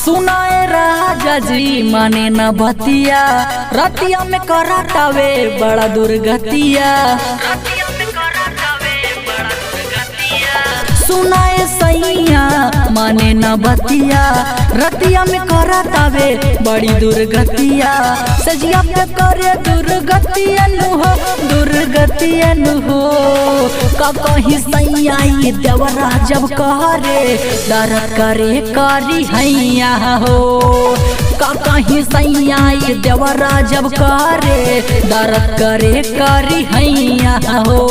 सुनाए राजा जी माने न बतिया, रतिया में करतावे बड़ा दुर्गतिया। सुनाए सैया माने न बतिया, रतिया में करतावे बड़ी दुर्गतिया। सजिया पे करे दुर्गतियन हो, दुर्गतियन हो। का कहीं सैया देवरा जब करे दर्द करे करी हैया हो। का कहीं सैया देवरा जब करे दर्द करे करी हैया हो।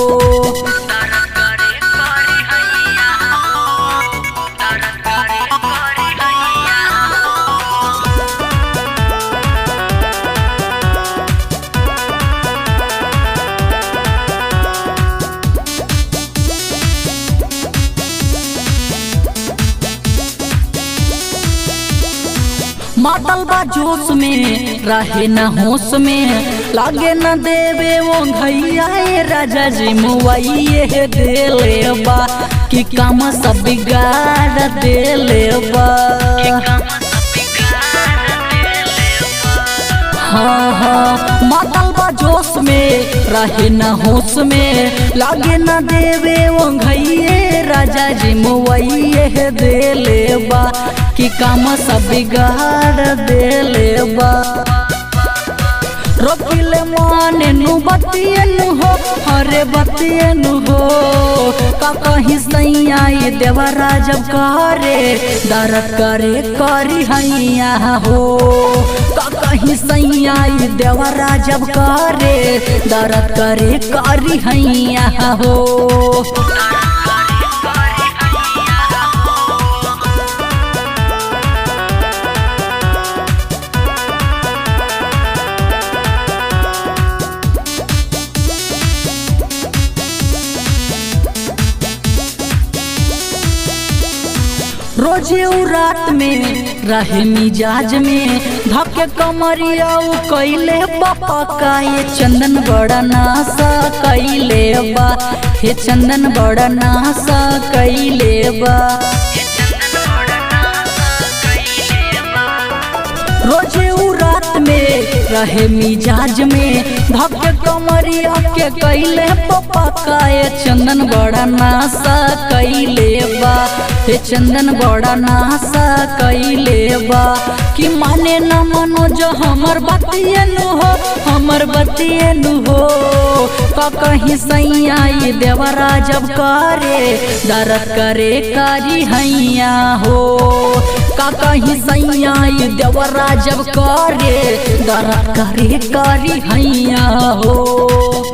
मातल बा जोश में रहे न होश में, लागे न देवे वो भैया राजा जी मुआइए देले बा। कि काम सब बिगाड़ देले बा। हाँ हाँ मातल बा जोश में रहे न होश में, लागे न देवे वो भैया राजा जी मुआइए देले बा। कि काम सब बिगाड़ देले बा। रोकिले माने नु बतियनु हो, हरे बतियनु हो। का कहीं सैया देवरा जब करे दर्द करे करी हैया हो। का कहीं सैया देवरा जब करे दर्द करे करी हैया हो। रोजे रात में रहे मिजाज में, धके कमरिया कैले बापा का। ये चंदन बड़ा नासा कैले बा, हे चंदन बड़ा नासा कैले बा। रोजे रात में रहे मिजाज में, धके कमरिया के कैले पापा का। ये चंदन बड़ा नासा कैले बा, हे चंदन बड़ा नासा कैले बा। कि माने न मनोज हमर बतियनु हो, हमर बतियनु हो। का कहीं सैया देवरा जब करे दर्द करे करी हैया हो। का कहीं सैया देवरा जब करे दर्द करे करी हैया हो।